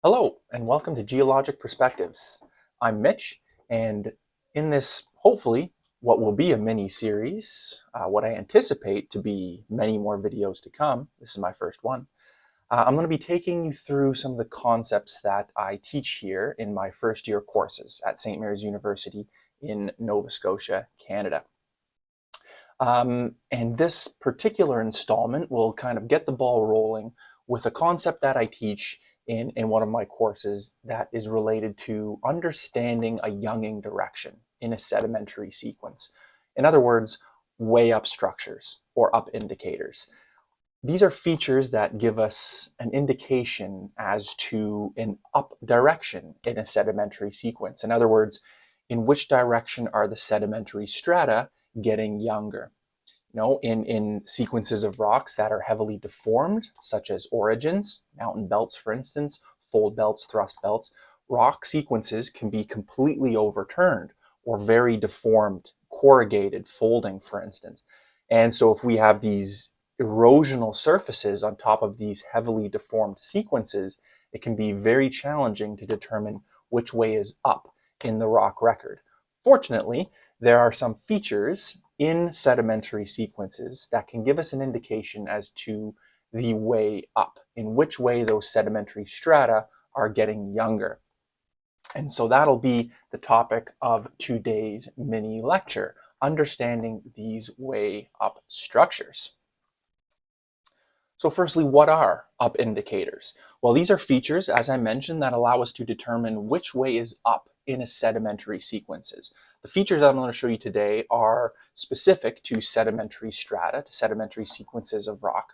Hello, and welcome to Geologic Perspectives. I'm Mitch, and in this, hopefully, what will be a mini-series, what I anticipate to be many more videos to come, this is my first one, I'm going to be taking you through some of the concepts that I teach here in my first year courses at St. Mary's University in Nova Scotia, Canada. And this particular installment will kind of get the ball rolling with a concept that I teach in one of my courses that is related to understanding a Younging direction in a sedimentary sequence. In other words, way up structures or up indicators. These are features that give us an indication as to an up direction in a sedimentary sequence. In other words, in which direction are the sedimentary strata getting younger? In sequences of rocks that are heavily deformed, such as orogens, mountain belts, for instance, fold belts, thrust belts, rock sequences can be completely overturned or very deformed, corrugated, folding, for instance. And so if we have these erosional surfaces on top of these heavily deformed sequences, it can be very challenging to determine which way is up in the rock record. Fortunately, there are some features in sedimentary sequences that can give us an indication as to the way up, in which way those sedimentary strata are getting younger. And so that'll be the topic of today's mini lecture, understanding these way up structures. So firstly, what are up indicators? Well, these are features, as I mentioned, that allow us to determine which way is up in a sedimentary sequences. The features I'm going to show you today are specific to sedimentary strata, to sedimentary sequences of rock.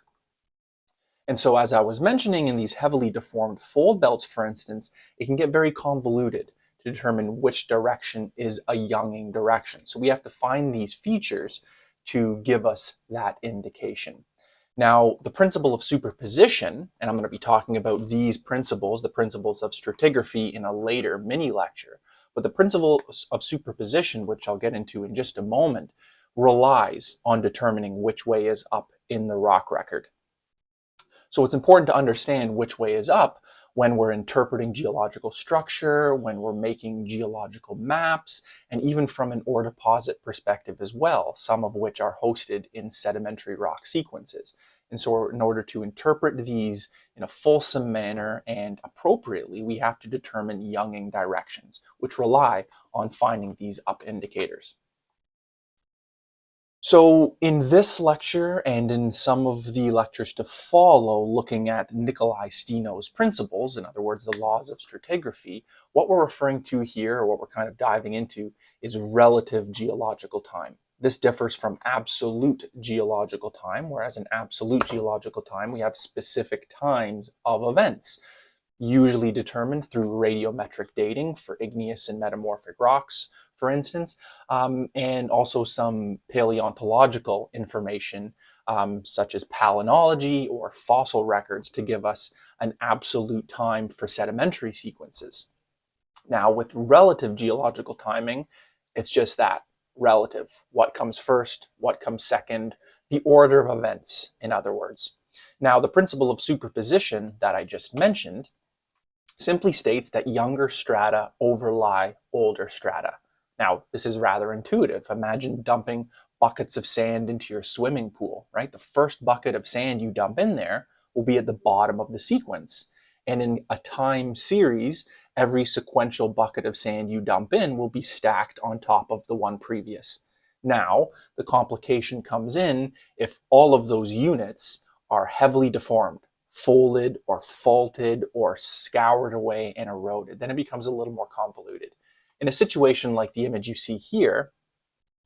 And so as I was mentioning, in these heavily deformed fold belts, for instance, it can get very convoluted to determine which direction is a Younging direction. So we have to find these features to give us that indication. Now, the principle of superposition, and I'm going to be talking about these principles, the principles of stratigraphy, in a later mini lecture, but the principle of superposition, which I'll get into in just a moment, relies on determining which way is up in the rock record. So it's important to understand which way is up when we're interpreting geological structure, when we're making geological maps, and even from an ore deposit perspective as well, some of which are hosted in sedimentary rock sequences. And so in order to interpret these in a fulsome manner and appropriately, we have to determine Younging directions, which rely on finding these up indicators. So in this lecture and in some of the lectures to follow, looking at Nikolai Steno's principles, in other words, the laws of stratigraphy, what we're referring to here, or what we're kind of diving into, is relative geological time. This differs from absolute geological time, whereas in absolute geological time, we have specific times of events, usually determined through radiometric dating for igneous and metamorphic rocks, for instance, and also some paleontological information, such as palynology or fossil records, to give us an absolute time for sedimentary sequences. Now, with relative geological timing, it's just that, relative. What comes first, what comes second, the order of events, in other words. Now, the principle of superposition that I just mentioned simply states that younger strata overlie older strata. Now, this is rather intuitive. Imagine dumping buckets of sand into your swimming pool, right? The first bucket of sand you dump in there will be at the bottom of the sequence. And in a time series, every sequential bucket of sand you dump in will be stacked on top of the one previous. Now, the complication comes in if all of those units are heavily deformed, folded or faulted or scoured away and eroded. Then it becomes a little more convoluted. In a situation like the image you see here,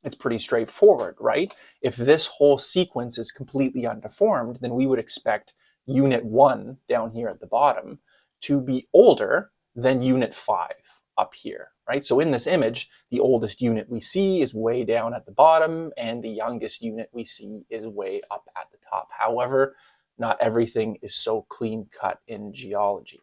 it's pretty straightforward, right? If this whole sequence is completely undeformed, then we would expect unit 1 down here at the bottom to be older than unit 5 up here, right? So in this image, the oldest unit we see is way down at the bottom, and the youngest unit we see is way up at the top. However, not everything is so clean cut in geology.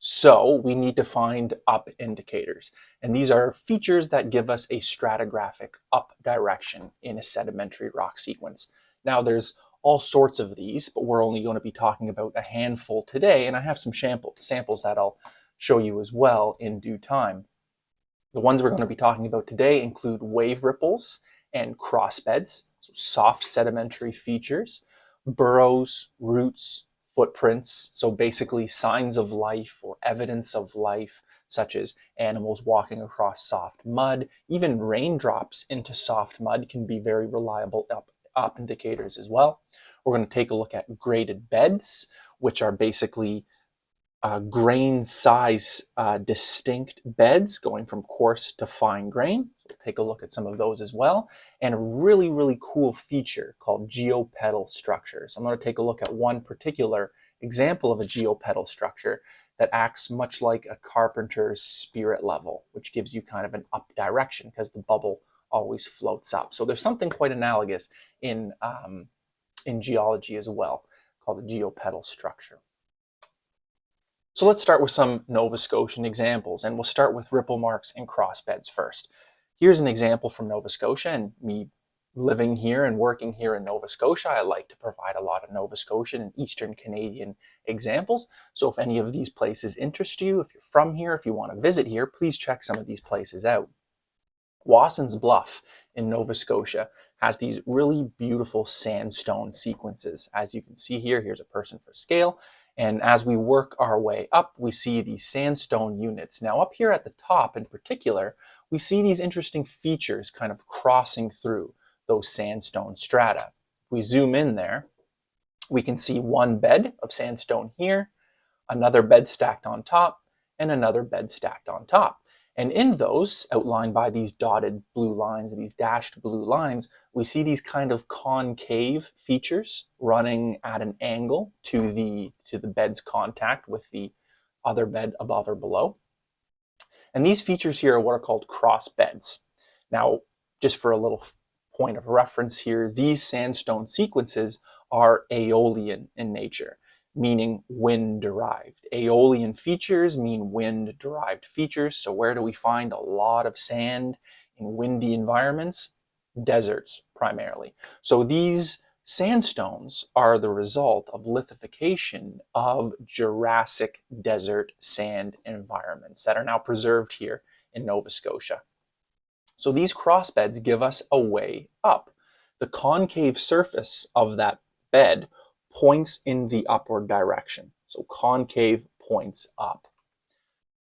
So we need to find up indicators. And these are features that give us a stratigraphic up direction in a sedimentary rock sequence. Now there's all sorts of these, but we're only going to be talking about a handful today, and I have some samples that I'll show you as well in due time. The ones we're going to be talking about today include wave ripples and crossbeds, so soft sedimentary features, burrows, roots, footprints, so basically signs of life or evidence of life, such as animals walking across soft mud. Even raindrops into soft mud can be very reliable up indicators as well. We're going to take a look at graded beds, which are basically grain size distinct beds going from coarse to fine grain. We'll take a look at some of those as well. And a really, really cool feature called geopedal structures. I'm going to take a look at one particular example of a geopedal structure that acts much like a carpenter's spirit level, which gives you kind of an up direction because the bubble always floats up. So there's something quite analogous in geology as well called a geopedal structure. So let's start with some Nova Scotian examples, and we'll start with ripple marks and crossbeds first. Here's an example from Nova Scotia, and me living here and working here in Nova Scotia, I like to provide a lot of Nova Scotian and Eastern Canadian examples. So if any of these places interest you, if you're from here, if you want to visit here, please check some of these places out. Wasson's Bluff in Nova Scotia has these really beautiful sandstone sequences. As you can see here, here's a person for scale. And as we work our way up, we see these sandstone units. Now up here at the top in particular, we see these interesting features kind of crossing through those sandstone strata. If we zoom in there, we can see one bed of sandstone here, another bed stacked on top, and another bed stacked on top. And in those, outlined by these dotted blue lines, these dashed blue lines, we see these kind of concave features running at an angle to the bed's contact with the other bed above or below. And these features here are what are called cross beds. Now, just for a little point of reference here, these sandstone sequences are aeolian in nature, meaning wind-derived. Aeolian features mean wind-derived features. So where do we find a lot of sand in windy environments? Deserts, primarily. So these sandstones are the result of lithification of Jurassic desert sand environments that are now preserved here in Nova Scotia. So these crossbeds give us a way up. The concave surface of that bed points in the upward direction. So concave points up.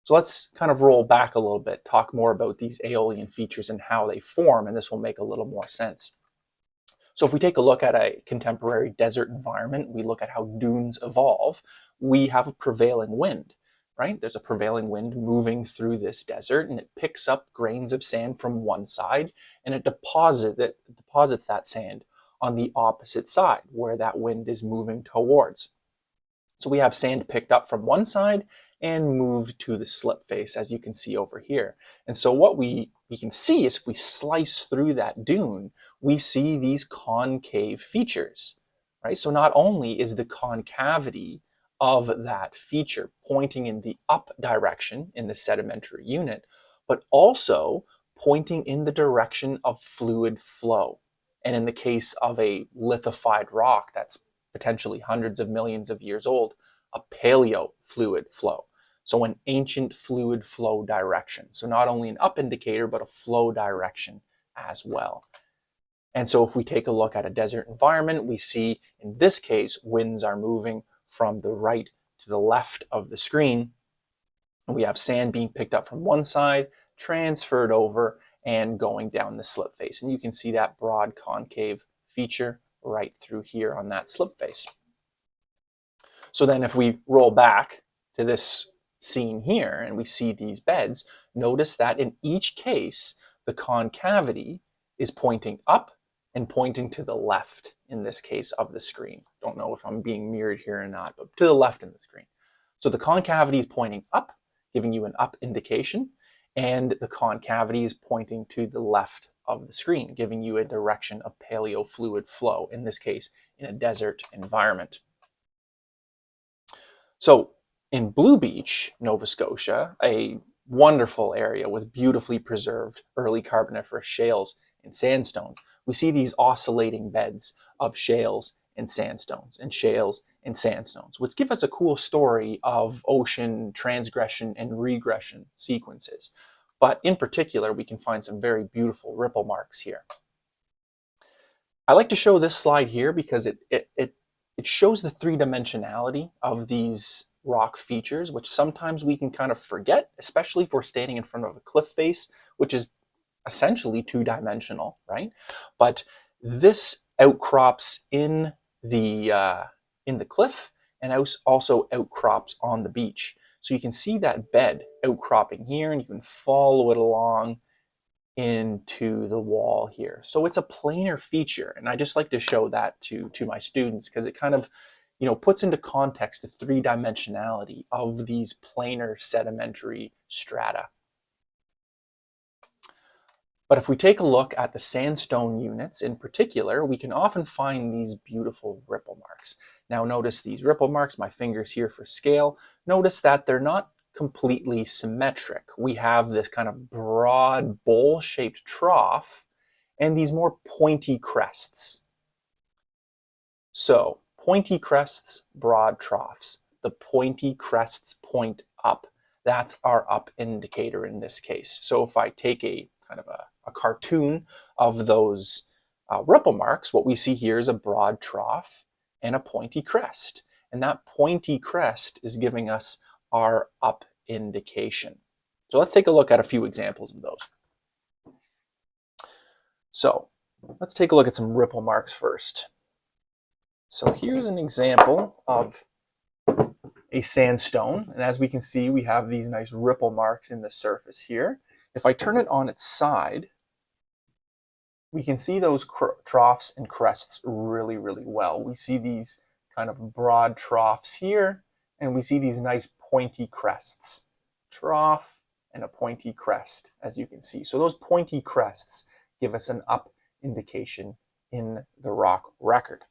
So let's kind of roll back a little bit, talk more about these aeolian features and how they form, and this will make a little more sense. So if we take a look at a contemporary desert environment, we look at how dunes evolve, we have a prevailing wind, right? There's a prevailing wind moving through this desert, and it picks up grains of sand from one side, and it deposits that sand on the opposite side where that wind is moving towards. So we have sand picked up from one side and moved to the slip face, as you can see over here. And so what we can see is if we slice through that dune, we see these concave features, right? So not only is the concavity of that feature pointing in the up direction in the sedimentary unit, but also pointing in the direction of fluid flow. And in the case of a lithified rock that's potentially hundreds of millions of years old, a paleo fluid flow. So an ancient fluid flow direction. So not only an up indicator, but a flow direction as well. And so if we take a look at a desert environment, we see in this case, winds are moving from the right to the left of the screen. We have sand being picked up from one side, transferred over, and going down the slip face. And you can see that broad concave feature right through here on that slip face. So then if we roll back to this scene here and we see these beds, notice that in each case, the concavity is pointing up and pointing to the left in this case of the screen. Don't know if I'm being mirrored here or not, but to the left in the screen. So the concavity is pointing up, giving you an up indication, and the concavity is pointing to the left of the screen, giving you a direction of paleofluid flow, in this case, in a desert environment. So in Blue Beach, Nova Scotia, a wonderful area with beautifully preserved early Carboniferous shales and sandstones, we see these oscillating beds of shales and sandstones, and shales and sandstones, which give us a cool story of ocean transgression and regression sequences. But in particular, we can find some very beautiful ripple marks here. I like to show this slide here because it shows the three-dimensionality of these rock features, which sometimes we can kind of forget, especially if we're standing in front of a cliff face, which is essentially two-dimensional, right? But this outcrops in the cliff and also outcrops on the beach. So you can see that bed outcropping here, and you can follow it along into the wall here. So it's a planar feature, and I just like to show that to my students because it kind of, puts into context the three-dimensionality of these planar sedimentary strata. But if we take a look at the sandstone units in particular, we can often find these beautiful ripple marks. Now notice these ripple marks, my fingers here for scale. Notice that they're not completely symmetric. We have this kind of broad bowl-shaped trough and these more pointy crests. So pointy crests, broad troughs. The pointy crests point up. That's our up indicator in this case. So if I take a kind of a cartoon of those ripple marks, what we see here is a broad trough and a pointy crest. And that pointy crest is giving us our up indication. So let's take a look at a few examples of those. So let's take a look at some ripple marks first. So here's an example of a sandstone. And as we can see, we have these nice ripple marks in the surface here. If I turn it on its side, we can see those troughs and crests really, really well. We see these kind of broad troughs here, and we see these nice pointy crests. Trough and a pointy crest, as you can see. So those pointy crests give us an up indication in the rock record.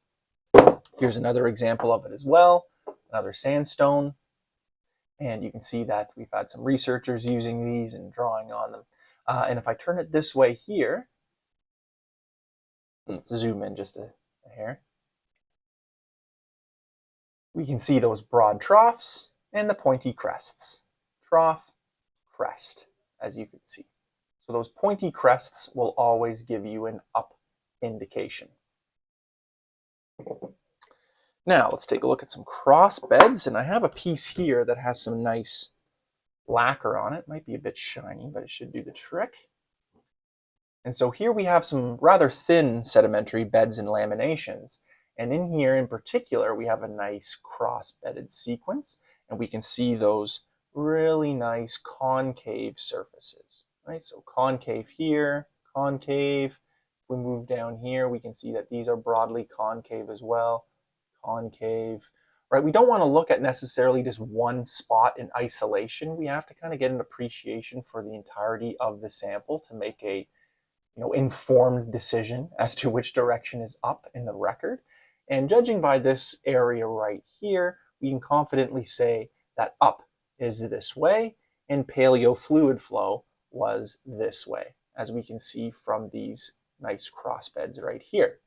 Here's another example of it as well, another sandstone. And you can see that we've had some researchers using these and drawing on them. And if I turn it this way here, let's zoom in just a hair. We can see those broad troughs and the pointy crests. Trough, crest, as you can see. So those pointy crests will always give you an up indication. Now let's take a look at some cross beds, and I have a piece here that has some nice lacquer on it. Might be a bit shiny, but it should do the trick. And so here we have some rather thin sedimentary beds and laminations. And in here in particular, we have a nice cross-bedded sequence, and we can see those really nice concave surfaces, right? So concave here, concave. If we move down here, we can see that these are broadly concave as well. Concave, right? We don't want to look at necessarily just one spot in isolation. We have to kind of get an appreciation for the entirety of the sample to make a informed decision as to which direction is up in the record. And judging by this area right here, we can confidently say that up is this way and paleo fluid flow was this way, as we can see from these nice cross beds right here.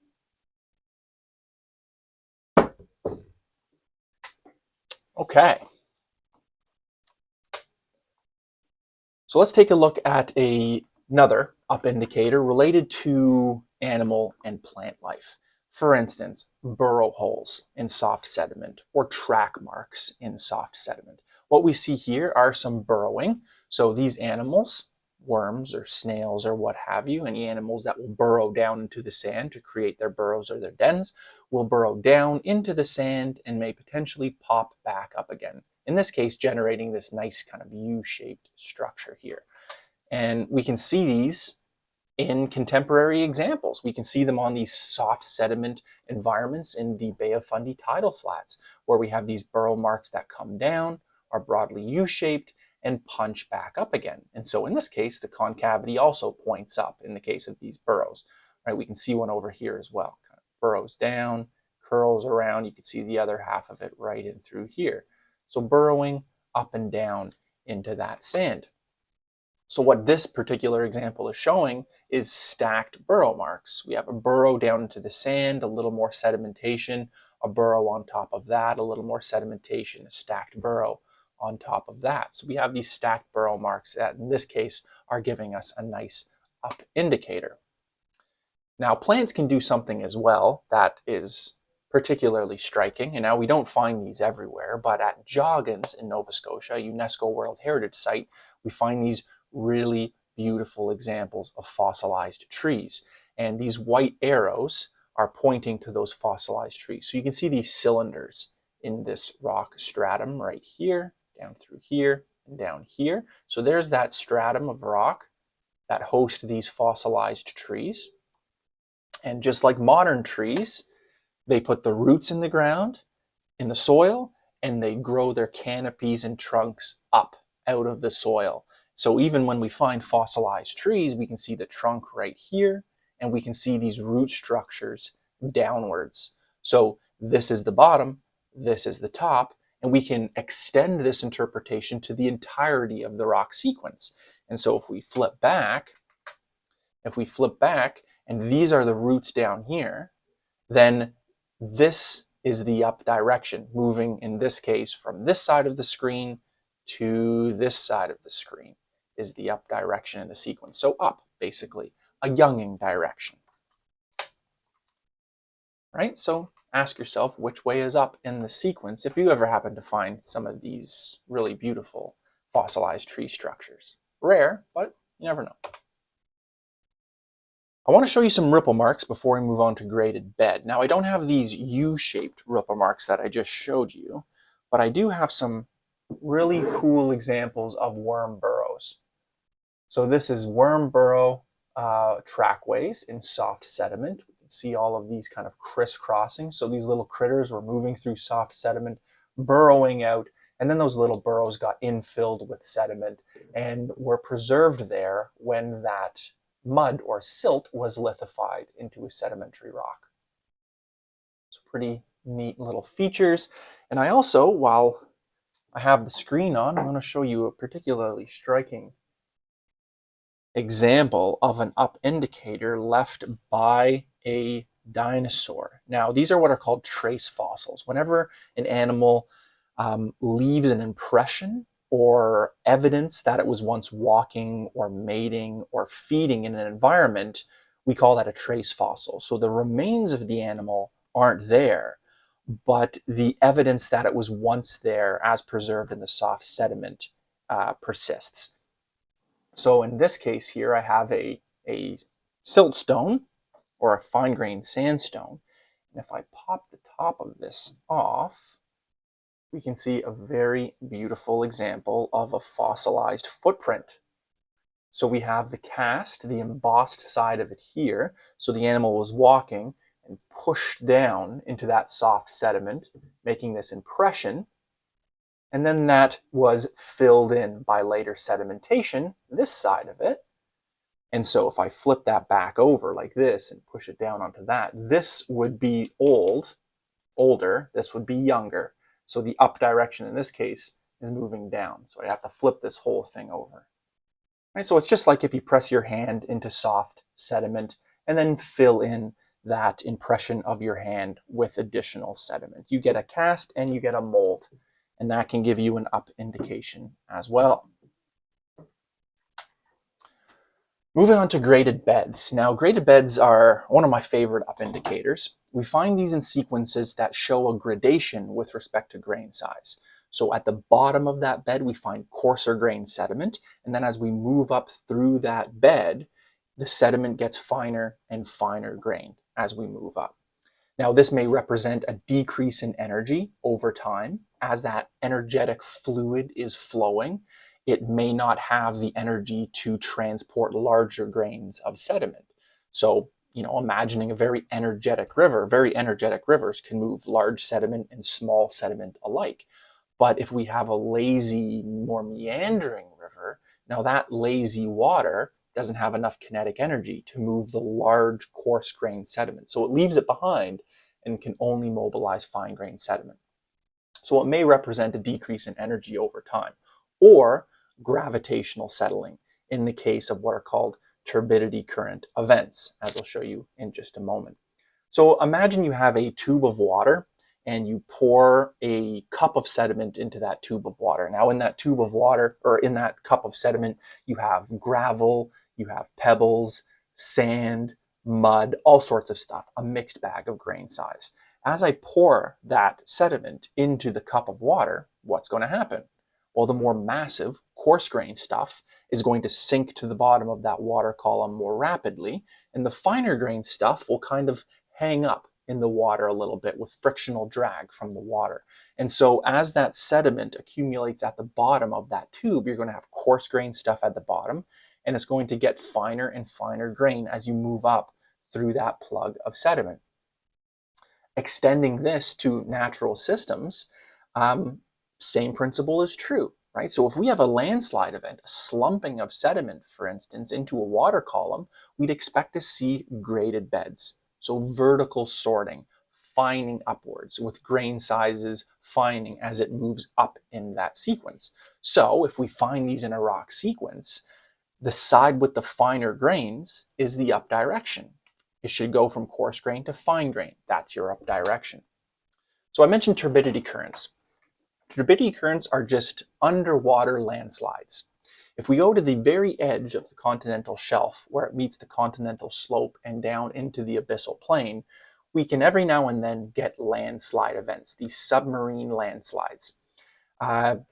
Okay. So let's take a look at another up indicator related to animal and plant life. For instance, burrow holes in soft sediment or track marks in soft sediment. What we see here are some burrowing. So these animals, worms or snails or what have you, any animals that will burrow down into the sand to create their burrows or their dens, will burrow down into the sand and may potentially pop back up again. In this case, generating this nice kind of U-shaped structure here. And we can see these in contemporary examples. We can see them on these soft sediment environments in the Bay of Fundy tidal flats, where we have these burrow marks that come down, are broadly U-shaped, and punch back up again. And so in this case, the concavity also points up in the case of these burrows. Right? We can see one over here as well. Kind of burrows down, curls around. You can see the other half of it right in through here. So burrowing up and down into that sand. So what this particular example is showing is stacked burrow marks. We have a burrow down into the sand, a little more sedimentation, a burrow on top of that, a little more sedimentation, a stacked burrow on top of that. So we have these stacked burrow marks that in this case are giving us a nice up indicator. Now plants can do something as well that is particularly striking, and now we don't find these everywhere, but at Joggins in Nova Scotia, a UNESCO World Heritage Site, we find these really beautiful examples of fossilized trees. And these white arrows are pointing to those fossilized trees. So you can see these cylinders in this rock stratum right here, down through here, and down here. So there's that stratum of rock that host these fossilized trees. And just like modern trees, they put the roots in the ground, in the soil, and they grow their canopies and trunks up out of the soil. So even when we find fossilized trees, we can see the trunk right here, and we can see these root structures downwards. So this is the bottom, this is the top, and we can extend this interpretation to the entirety of the rock sequence. And so if we flip back, and these are the roots down here, then this is the up direction, moving in this case from this side of the screen to this side of the screen is the up direction in the sequence. So up, basically, a younging direction. Right? So ask yourself which way is up in the sequence if you ever happen to find some of these really beautiful fossilized tree structures. Rare, but you never know. I want to show you some ripple marks before we move on to graded bed. Now I don't have these U-shaped ripple marks that I just showed you, but I do have some really cool examples of worm burrows. So this is worm burrow trackways in soft sediment. We can see all of these kind of crisscrossing. So these little critters were moving through soft sediment, burrowing out, and then those little burrows got infilled with sediment and were preserved there when that mud or silt was lithified into a sedimentary rock. So pretty neat little features. And I also, while I have the screen on, I'm going to show you a particularly striking example of an up indicator left by a dinosaur. Now, these are what are called trace fossils. Whenever an animal leaves an impression or evidence that it was once walking or mating or feeding in an environment, we call that a trace fossil. So the remains of the animal aren't there, but the evidence that it was once there as preserved in the soft sediment persists. So in this case here, I have a siltstone or a fine-grained sandstone. And if I pop the top of this off, we can see a very beautiful example of a fossilized footprint. So we have the cast, the embossed side of it here. So the animal was walking and pushed down into that soft sediment, making this impression. And then that was filled in by later sedimentation, this side of it. And so if I flip that back over like this and push it down onto that, this would be older, this would be younger. So the up direction in this case is moving down. So I have to flip this whole thing over. Right, so it's just like if you press your hand into soft sediment and then fill in that impression of your hand with additional sediment. You get a cast and you get a mold, and that can give you an up indication as well. Moving on to graded beds. Now, graded beds are one of my favorite up indicators. We find these in sequences that show a gradation with respect to grain size. So at the bottom of that bed, we find coarser grain sediment. And then as we move up through that bed, the sediment gets finer and finer grained as we move up. Now, this may represent a decrease in energy over time as that energetic fluid is flowing. It may not have the energy to transport larger grains of sediment. So, imagining a very energetic river, very energetic rivers can move large sediment and small sediment alike. But if we have a lazy, more meandering river, now that lazy water doesn't have enough kinetic energy to move the large, coarse-grained sediment. So it leaves it behind and can only mobilize fine-grained sediment. So it may represent a decrease in energy over time, or gravitational settling. in the case of what are called turbidity current events, as I'll show you in just a moment. So imagine you have a tube of water and you pour a cup of sediment into that tube of water. Now in that tube of water, or in that cup of sediment, you have gravel, you have pebbles, sand, mud, all sorts of stuff, a mixed bag of grain size. As I pour that sediment into the cup of water, what's going to happen? Well, the more massive, coarse grain stuff is going to sink to the bottom of that water column more rapidly, and the finer grain stuff will kind of hang up in the water a little bit with frictional drag from the water. And so as that sediment accumulates at the bottom of that tube, you're going to have coarse grain stuff at the bottom, and it's going to get finer and finer grain as you move up through that plug of sediment. Extending this to natural systems, same principle is true, right? So if we have a landslide event, a slumping of sediment, for instance, into a water column, we'd expect to see graded beds. So vertical sorting, fining upwards with grain sizes fining as it moves up in that sequence. So if we find these in a rock sequence, the side with the finer grains is the up direction. It should go from coarse grain to fine grain. That's your up direction. So I mentioned turbidity currents. Turbidity currents are just underwater landslides. If we go to the very edge of the continental shelf, where it meets the continental slope and down into the abyssal plain, we can every now and then get landslide events, these submarine landslides.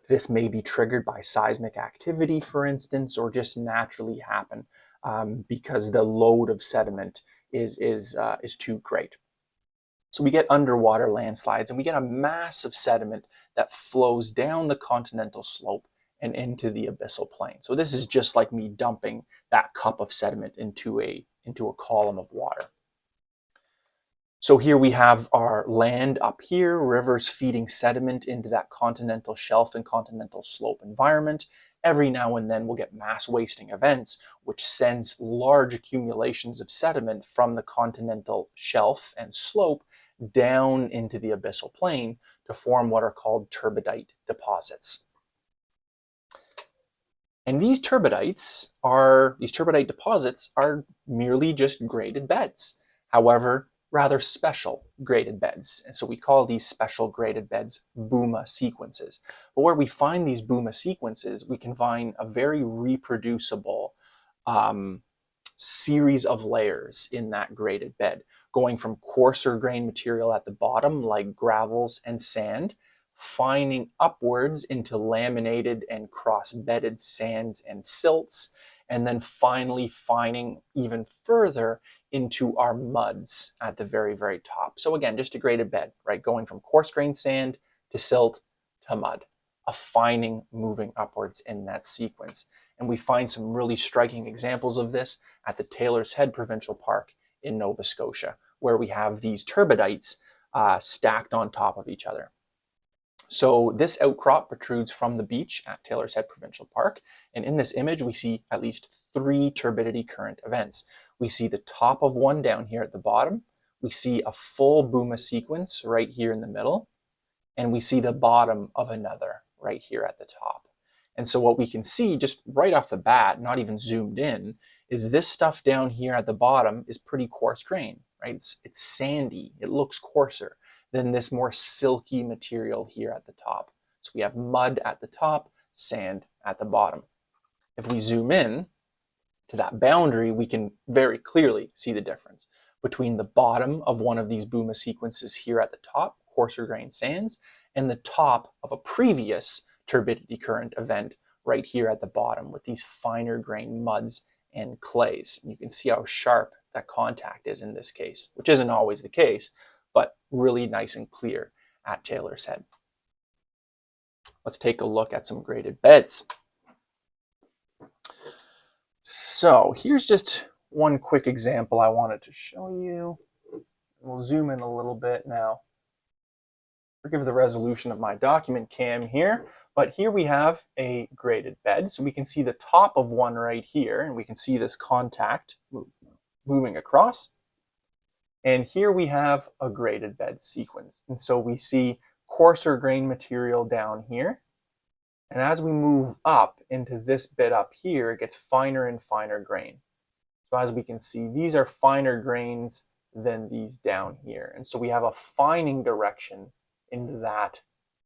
This may be triggered by seismic activity, for instance, or just naturally happen because the load of sediment is too great. So we get underwater landslides, and we get a mass of sediment that flows down the continental slope and into the abyssal plain. So this is just like me dumping that cup of sediment into a column of water. So here we have our land up here, rivers feeding sediment into that continental shelf and continental slope environment. Every now and then we'll get mass wasting events, which sends large accumulations of sediment from the continental shelf and slope down into the abyssal plain to form what are called turbidite deposits. And these turbidite deposits are merely just graded beds. However, rather special graded beds. And so we call these special graded beds booma sequences. But where we find these booma sequences, we can find a very reproducible series of layers in that graded bed, going from coarser grain material at the bottom, like gravels and sand, fining upwards into laminated and cross-bedded sands and silts, and then finally fining even further into our muds at the very, very top. So again, just a graded bed, right? Going from coarse grain sand to silt to mud, a fining moving upwards in that sequence. And we find some really striking examples of this at the Taylor's Head Provincial Park in Nova Scotia, where we have these turbidites stacked on top of each other. So this outcrop protrudes from the beach at Taylor's Head Provincial Park. And in this image, we see at least 3 turbidity current events. We see the top of one down here at the bottom. We see a full booma sequence right here in the middle. And we see the bottom of another right here at the top. And so what we can see just right off the bat, not even zoomed in, is this stuff down here at the bottom is pretty coarse grain, right? It's sandy, it looks coarser than this more silky material here at the top. So we have mud at the top, sand at the bottom. If we zoom in to that boundary, we can very clearly see the difference between the bottom of one of these booma sequences here at the top, coarser grain sands, and the top of a previous turbidity current event right here at the bottom with these finer grain muds and clays. And you can see how sharp that contact is in this case, which isn't always the case, but really nice and clear at Taylor's Head. Let's take a look at some graded beds. So here's just one quick example I wanted to show you. We'll zoom in a little bit now. Forgive the resolution of my document cam here, but here we have a graded bed. So we can see the top of one right here, and we can see this contact moving across. And here we have a graded bed sequence. And so we see coarser grain material down here, And as we move up into this bit up here, it gets finer and finer grain. So as we can see, these are finer grains than these down here. And so we have a fining direction into that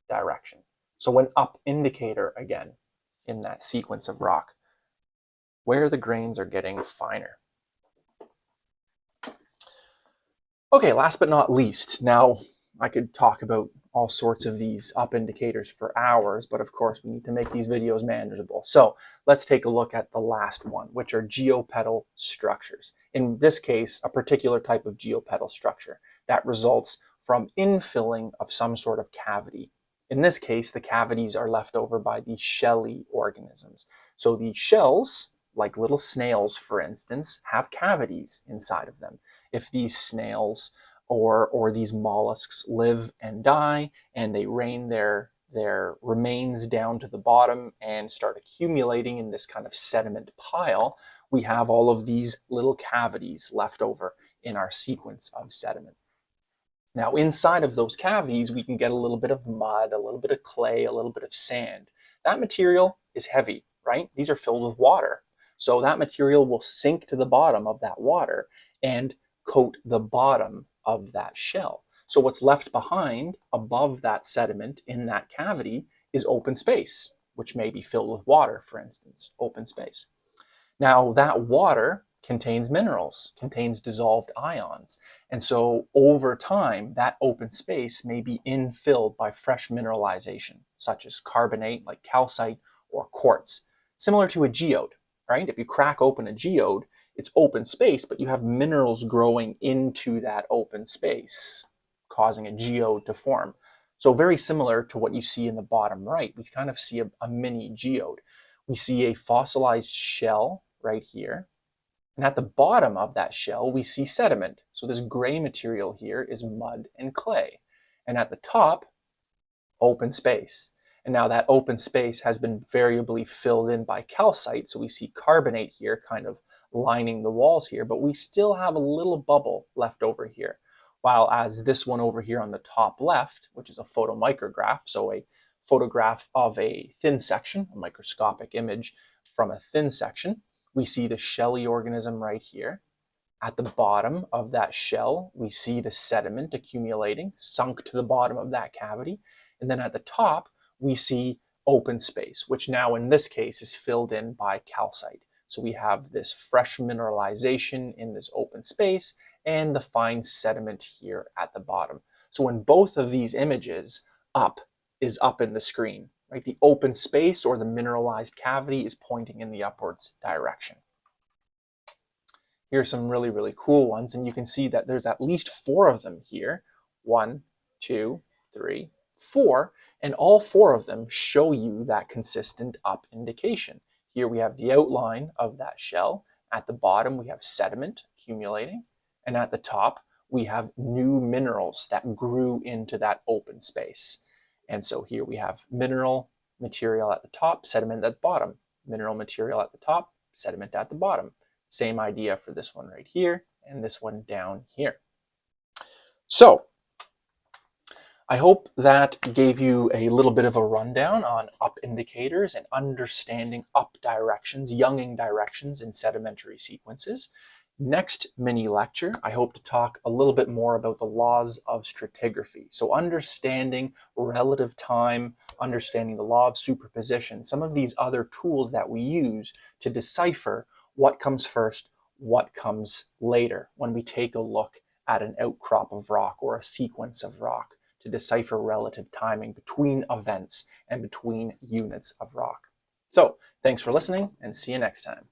direction. So an up indicator again in that sequence of rock, where the grains are getting finer. Okay, last but not least, now I could talk about all sorts of these up indicators for hours, but of course we need to make these videos manageable. So let's take a look at the last one, which are geopedal structures. In this case, a particular type of geopedal structure that results from infilling of some sort of cavity. In this case, the cavities are left over by the shelly organisms. So the shells, like little snails, for instance, have cavities inside of them. If these snails or these mollusks live and die and they rain their remains down to the bottom and start accumulating in this kind of sediment pile, we have all of these little cavities left over in our sequence of sediment. Now, inside of those cavities, we can get a little bit of mud, a little bit of clay, a little bit of sand. That material is heavy, right? These are filled with water. So that material will sink to the bottom of that water and coat the bottom of that shell. So what's left behind above that sediment in that cavity is open space, which may be filled with water, for instance, open space. Now, that water contains minerals, contains dissolved ions. And so over time, that open space may be infilled by fresh mineralization, such as carbonate, like calcite, or quartz, similar to a geode, right? If you crack open a geode, it's open space, but you have minerals growing into that open space, causing a geode to form. So very similar to what you see in the bottom right, we kind of see a mini geode. We see a fossilized shell right here. And at the bottom of that shell, we see sediment. So this gray material here is mud and clay. And at the top, open space. And now that open space has been variably filled in by calcite. So we see carbonate here kind of lining the walls here, but we still have a little bubble left over here. While as this one over here on the top left, which is a photomicrograph, so a photograph of a thin section, a microscopic image from a thin section, we see the shelly organism right here. At the bottom of that shell, we see the sediment accumulating, sunk to the bottom of that cavity. And then at the top, we see open space, which now in this case is filled in by calcite. So we have this fresh mineralization in this open space and the fine sediment here at the bottom. So in both of these images, up is up in the screen, right? The open space or the mineralized cavity is pointing in the upwards direction. Here are some really, really cool ones, and you can see that there's at least 4 of them here. 1, 2, 3, 4, and all 4 of them show you that consistent up indication. Here we have the outline of that shell. At the bottom, we have sediment accumulating, and at the top, we have new minerals that grew into that open space. And so here we have mineral material at the top, sediment at the bottom, mineral material at the top, sediment at the bottom. Same idea for this one right here and this one down here. So I hope that gave you a little bit of a rundown on up indicators and understanding up directions, younging directions in sedimentary sequences. Next mini lecture, I hope to talk a little bit more about the laws of stratigraphy. So understanding relative time, understanding the law of superposition, some of these other tools that we use to decipher what comes first, what comes later when we take a look at an outcrop of rock or a sequence of rock to decipher relative timing between events and between units of rock. So thanks for listening and see you next time.